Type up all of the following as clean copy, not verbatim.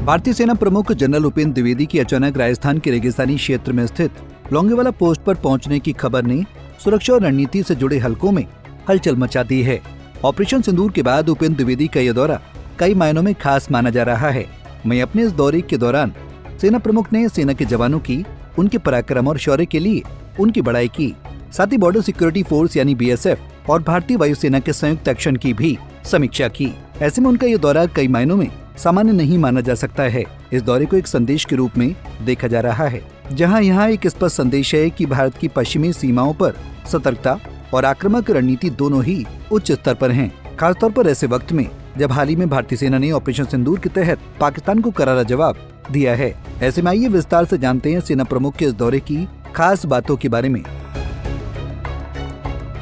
भारतीय सेना प्रमुख जनरल उपेंद्र द्विवेदी की अचानक राजस्थान के रेगिस्तानी क्षेत्र में स्थित लोंगेवाला पोस्ट पर पहुंचने की खबर ने सुरक्षा और रणनीति से जुड़े हलकों में हलचल मचा दी है। ऑपरेशन सिंदूर के बाद उपेंद्र द्विवेदी का यह दौरा कई मायनों में खास माना जा रहा है। वहीं अपने इस दौरे के दौरान सेना प्रमुख ने सेना के जवानों की उनके पराक्रम और शौर्य के लिए उनकी बड़ाई की। साथ ही बॉर्डर सिक्योरिटी फोर्स यानी BSF और भारतीय वायुसेना के संयुक्त एक्शन की भी समीक्षा की। ऐसे में उनका ये दौरा कई मायनों में सामान्य नहीं माना जा सकता है। इस दौरे को एक संदेश के रूप में देखा जा रहा है, जहां यहाँ एक स्पष्ट संदेश है कि भारत की पश्चिमी सीमाओं पर सतर्कता और आक्रामक रणनीति दोनों ही उच्च स्तर पर हैं। खासतौर पर ऐसे वक्त में जब हाल ही में भारतीय सेना ने ऑपरेशन सिंदूर के तहत पाकिस्तान को करारा जवाब दिया है। ऐसे में आइए विस्तार से जानते हैं सेना प्रमुख के इस दौरे की खास बातों के बारे में।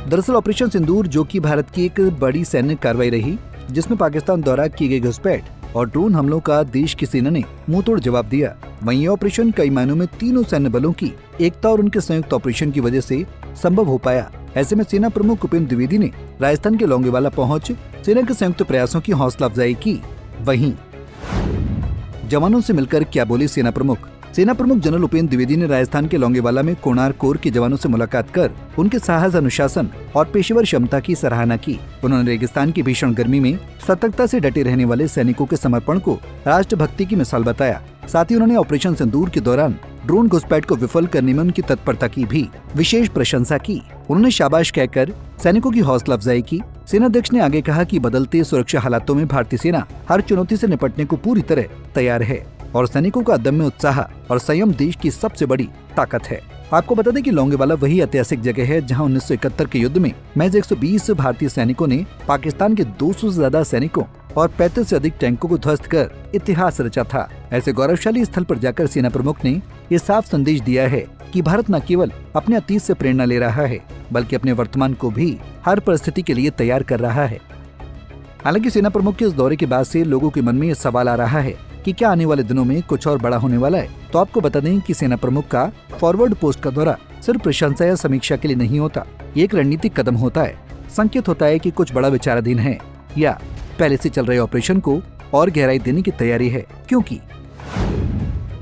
दरअसल ऑपरेशन सिंदूर, जो कि भारत की एक बड़ी सैन्य कार्रवाई रही, जिसमें पाकिस्तान द्वारा की गई घुसपैठ और ड्रोन हमलों का देश की सेना ने मुंहतोड़ जवाब दिया। वहीं ये ऑपरेशन कई मायनों में तीनों सैन्य बलों की एकता और उनके संयुक्त ऑपरेशन की वजह से संभव हो पाया। ऐसे में सेना प्रमुख उपेंद्र द्विवेदी ने राजस्थान के लोंगेवाला पहुंच सेना के संयुक्त प्रयासों की हौसला अफजाई की। वहीं जवानों से मिलकर क्या बोले सेना प्रमुख? सेना प्रमुख जनरल उपेंद्र द्विवेदी ने राजस्थान के लोंगेवाला में कोणार्क कोर के जवानों से मुलाकात कर उनके साहस, अनुशासन और पेशेवर क्षमता की सराहना की। उन्होंने रेगिस्तान की भीषण गर्मी में सतर्कता से डटे रहने वाले सैनिकों के समर्पण को राष्ट्रभक्ति की मिसाल बताया। साथ ही उन्होंने ऑपरेशन सिंदूर के दौरान ड्रोन घुसपैठ को विफल करने में उनकी तत्परता की भी विशेष प्रशंसा की। उन्होंने शाबाश कहकर सैनिकों की हौसला अफजाई की। सेनाध्यक्ष ने आगे कहा कि बदलते सुरक्षा हालातों में भारतीय सेना हर चुनौती से निपटने को पूरी तरह तैयार है और सैनिकों का अदम्य उत्साह और संयम देश की सबसे बड़ी ताकत है। आपको बता दें कि लोंगेवाला वही ऐतिहासिक जगह है जहां 1971 के युद्ध में महज 120 भारतीय सैनिकों ने पाकिस्तान के 200 से ज्यादा सैनिकों और 35 से अधिक टैंकों को ध्वस्त कर इतिहास रचा था। ऐसे गौरवशाली स्थल पर जाकर सेना प्रमुख ने ये साफ संदेश दिया है कि भारत न केवल अपने अतीत से प्रेरणा ले रहा है, बल्कि अपने वर्तमान को भी हर परिस्थिति के लिए तैयार कर रहा है। हालांकि सेना प्रमुख के इस दौरे के बाद से लोगों के मन में ये सवाल आ रहा है कि क्या आने वाले दिनों में कुछ और बड़ा होने वाला है। तो आपको बता दें कि सेना प्रमुख का फॉरवर्ड पोस्ट का दौरा सिर्फ प्रशंसा या समीक्षा के लिए नहीं होता, ये एक रणनीतिक कदम होता है। संकेत होता है कि कुछ बड़ा विचाराधीन है या पहले से चल रहे ऑपरेशन को और गहराई देने की तैयारी है। क्योंकि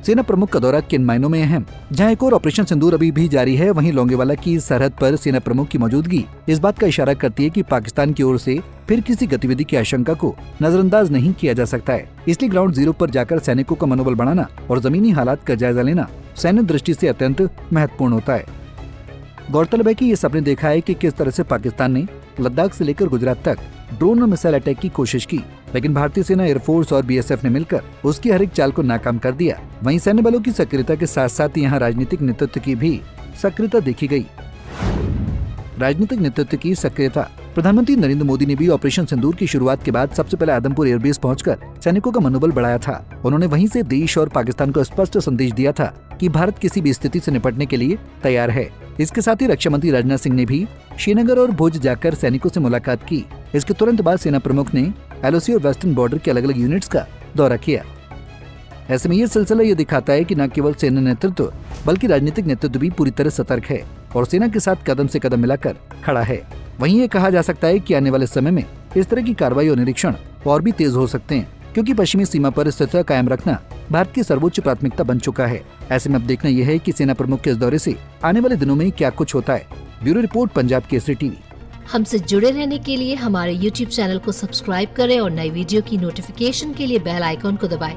सेना प्रमुख का दौरा किन मायनों में अहम? जहां एक और ऑपरेशन सिंदूर अभी भी जारी है, वहीं लोंगेवाला की सरहद पर सेना प्रमुख की मौजूदगी इस बात का इशारा करती है कि पाकिस्तान की ओर से फिर किसी गतिविधि की आशंका को नजरअंदाज नहीं किया जा सकता है। इसलिए ग्राउंड जीरो पर जाकर सैनिकों का मनोबल बढ़ाना और जमीनी हालात का जायजा लेना सैन्य दृष्टि से अत्यंत महत्वपूर्ण होता है। गौरतलब है कि ये सबने देखा है कि किस तरह से पाकिस्तान ने लद्दाख से लेकर गुजरात तक ड्रोन और मिसाइल अटैक की कोशिश की, लेकिन भारतीय सेना, एयरफोर्स और BSF ने मिलकर उसकी हर एक चाल को नाकाम कर दिया। वहीं सैन्य बलों की सक्रियता के साथ साथ यहाँ राजनीतिक नेतृत्व की भी सक्रियता देखी गई। राजनीतिक नेतृत्व की सक्रियता। प्रधानमंत्री नरेंद्र मोदी ने भी ऑपरेशन सिंदूर की शुरुआत के बाद सबसे पहले आदमपुर एयरबेस पहुंचकर सैनिकों का मनोबल बढ़ाया था। उन्होंने वहीं से देश और पाकिस्तान को स्पष्ट संदेश दिया था कि भारत किसी भी स्थिति से निपटने के लिए तैयार है। इसके साथ ही रक्षा मंत्री राजनाथ सिंह ने भी श्रीनगर और भुज जाकर सैनिकों से मुलाकात की। इसके तुरंत बाद सेना प्रमुख ने LOC और वेस्टर्न बॉर्डर के अलग अलग यूनिट्स का दौरा किया। ऐसे में ये सिलसिला ये दिखाता है कि न केवल सेना नेतृत्व बल्कि राजनीतिक नेतृत्व भी पूरी तरह सतर्क है और सेना के साथ कदम से कदम मिलाकर खड़ा है। वहीं ये कहा जा सकता है कि आने वाले समय में इस तरह की कार्रवाई और निरीक्षण और भी तेज हो सकते हैं, क्योंकि पश्चिमी सीमा पर स्थिरता कायम रखना भारत की सर्वोच्च प्राथमिकता बन चुका है। ऐसे में अब देखना यह है कि सेना प्रमुख के इस दौरे से आने वाले दिनों में क्या कुछ होता है। Bureau report, Punjab Kesari TV. हमसे जुड़े रहने के लिए हमारे YouTube चैनल को सब्सक्राइब करें और नई वीडियो की नोटिफिकेशन के लिए बेल आइकॉन को दबाएं।